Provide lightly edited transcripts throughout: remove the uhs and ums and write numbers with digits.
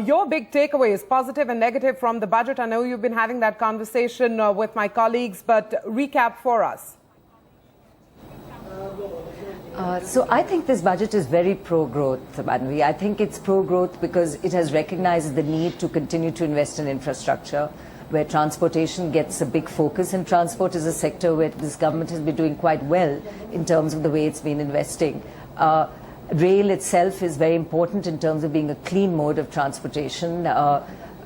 Your big takeaways, positive and negative from the budget. I know you've been having that conversation with my colleagues, but recap for us. So I think this budget is very pro-growth, Manvi. I think it's pro-growth because it has recognized the need to continue to invest in infrastructure, where transportation gets a big focus, and transport is a sector where this government has been doing quite well in terms of the way it's been investing. Rail itself is very important in terms of being a clean mode of transportation.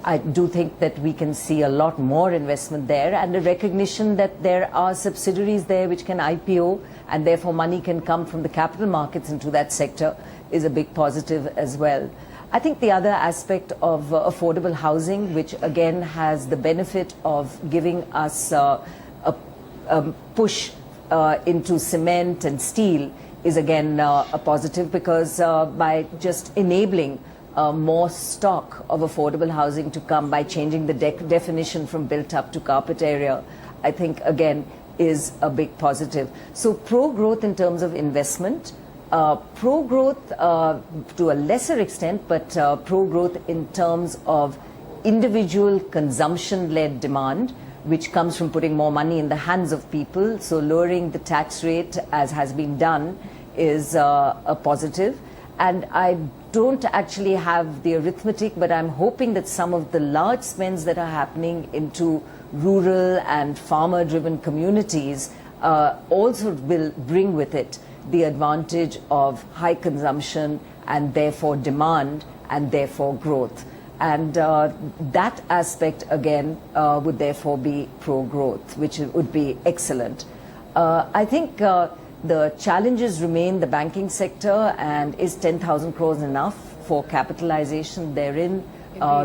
I do think that we can see a lot more investment there, and a recognition that there are subsidiaries there which can IPO, and therefore money can come from the capital markets into that sector is a big positive as well. I think the other aspect of affordable housing, which again has the benefit of giving us a push into cement and steel, is again a positive, because by just enabling more stock of affordable housing to come by changing the definition from built up to carpet area, I think again is a big positive. So pro-growth in terms of investment, pro-growth to a lesser extent, but pro-growth in terms of individual consumption-led demand, which comes from putting more money in the hands of people. So lowering the tax rate, as has been done, is a positive. And I don't actually have the arithmetic, but I'm hoping that some of the large spends that are happening into rural and farmer-driven communities also will bring with it the advantage of high consumption and therefore demand and therefore growth. And that aspect again would therefore be pro-growth, which would be excellent. I think the challenges remain the banking sector, and is 10,000 crores enough for capitalization therein,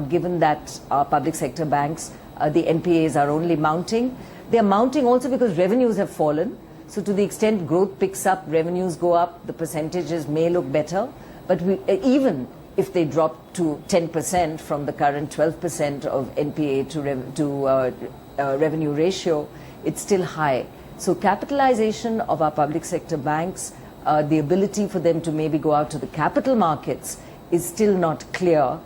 given that our public sector banks, the NPAs are only mounting. They are mounting also because revenues have fallen. So to the extent growth picks up, revenues go up, the percentages may look better. But even if they drop to 10% from the current 12% of NPA to revenue ratio, it's still high. So capitalization of our public sector banks, the ability for them to maybe go out to the capital markets is still not clear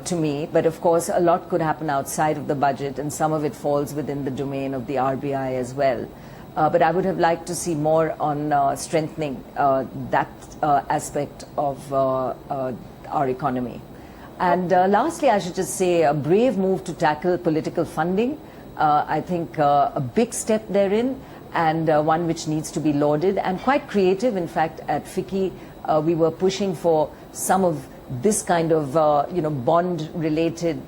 to me. But of course, a lot could happen outside of the budget, and some of it falls within the domain of the RBI as well. But I would have liked to see more on strengthening that aspect of our economy. And lastly, I should just say a brave move to tackle political funding. I think a big step therein, and one which needs to be lauded, and quite creative. In fact, at FICCI, we were pushing for some of this kind of bond-related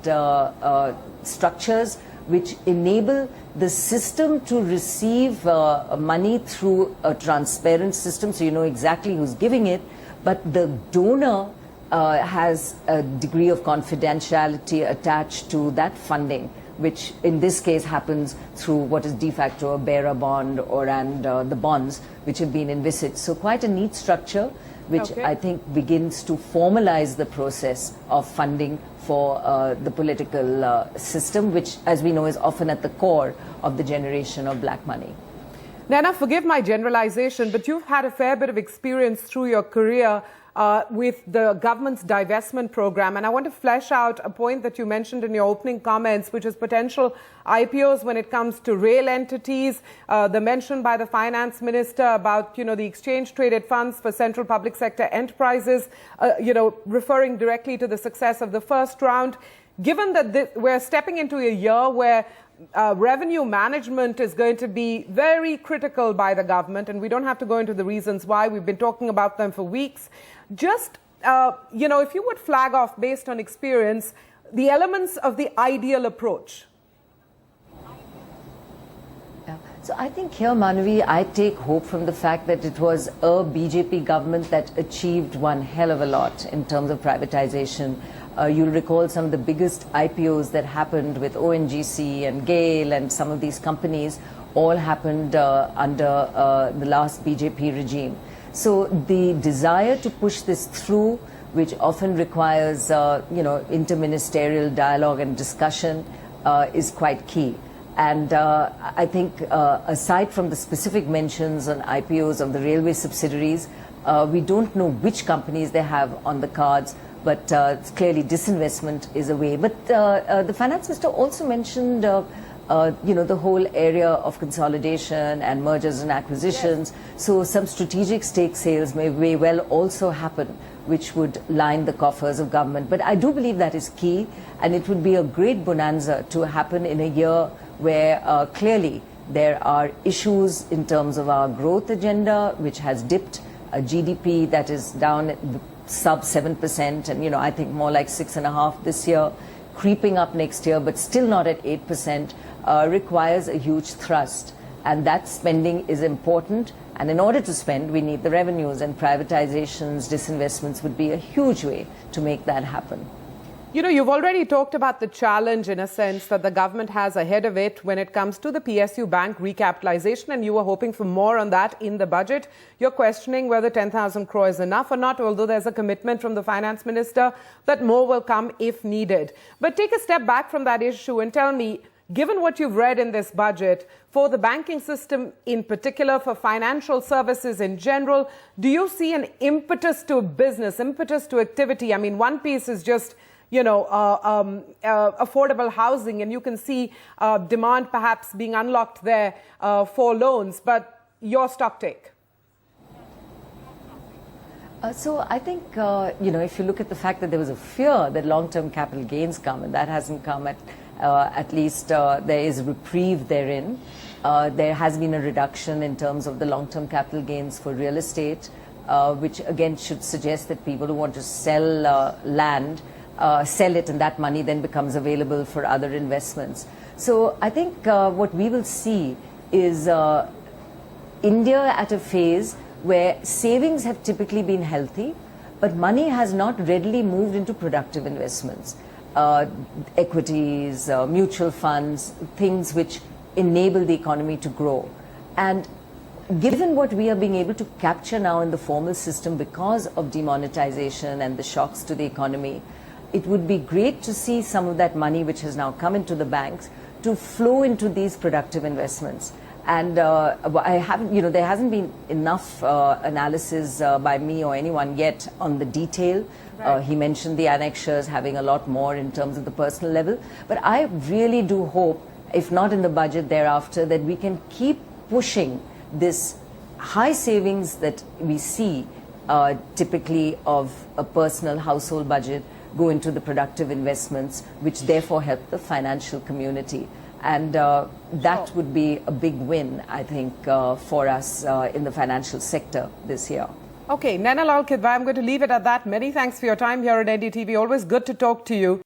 structures which enable the system to receive money through a transparent system, so you know exactly who's giving it, but the donor has a degree of confidentiality attached to that funding, which in this case happens through what is de facto a bearer bond and the bonds which have been envisaged. So quite a neat structure, which I think begins to formalize the process of funding for the political system, which, as we know, is often at the core of the generation of black money. Naina, forgive my generalization, but you've had a fair bit of experience through your career with the government's divestment program. And I want to flesh out a point that you mentioned in your opening comments, which is potential IPOs when it comes to rail entities, the mention by the finance minister about, the exchange traded funds for central public sector enterprises, referring directly to the success of the first round. Given that we're stepping into a year where revenue management is going to be very critical by the government, and we don't have to go into the reasons why. We've been talking about them for weeks. Just, if you would flag off based on experience, the elements of the ideal approach. Yeah. So I think here, Manavi, I take hope from the fact that it was a BJP government that achieved one hell of a lot in terms of privatization. You'll recall some of the biggest IPOs that happened with ONGC and GAIL and some of these companies all happened under the last BJP regime. So the desire to push this through, which often requires, interministerial dialogue and discussion, is quite key. And I think aside from the specific mentions on IPOs of the railway subsidiaries, we don't know which companies they have on the cards, But clearly disinvestment is a way. But the finance minister also mentioned the whole area of consolidation and mergers and acquisitions. Yes. So some strategic stake sales may well also happen, which would line the coffers of government. But I do believe that is key, and it would be a great bonanza to happen in a year where clearly there are issues in terms of our growth agenda, which has dipped, a GDP that is down sub 7%, and I think more like 6.5% this year, creeping up next year, but still not at 8%, requires a huge thrust. And that spending is important. And in order to spend, we need the revenues, and privatizations, disinvestments would be a huge way to make that happen. You've already talked about the challenge, in a sense, that the government has ahead of it when it comes to the PSU bank recapitalization, and you were hoping for more on that in the budget. You're questioning whether 10,000 crore is enough or not, although there's a commitment from the finance minister that more will come if needed. But take a step back from that issue and tell me, given what you've read in this budget, for the banking system in particular, for financial services in general, do you see an impetus to business, impetus to activity? I mean, one piece is just affordable housing, and you can see demand perhaps being unlocked there for loans. But your stock take? So I think, if you look at the fact that there was a fear that long-term capital gains come, and that hasn't come, at least there is a reprieve therein. There has been a reduction in terms of the long-term capital gains for real estate, which again should suggest that people who want to sell land sell it, and that money then becomes available for other investments. So I think what we will see is India at a phase where savings have typically been healthy, but money has not readily moved into productive investments. Equities, mutual funds, things which enable the economy to grow. And given what we are being able to capture now in the formal system because of demonetization and the shocks to the economy, it would be great to see some of that money which has now come into the banks to flow into these productive investments. And there hasn't been enough analysis by me or anyone yet on the detail. Right. He mentioned the annexures having a lot more in terms of the personal level. But I really do hope, if not in the budget thereafter, that we can keep pushing this high savings that we see typically of a personal household budget go into the productive investments, which therefore help the financial community. And that would be a big win, I think, for us in the financial sector this year. Okay, Naina Lal Kidwai, I'm going to leave it at that. Many thanks for your time here at NDTV. Always good to talk to you.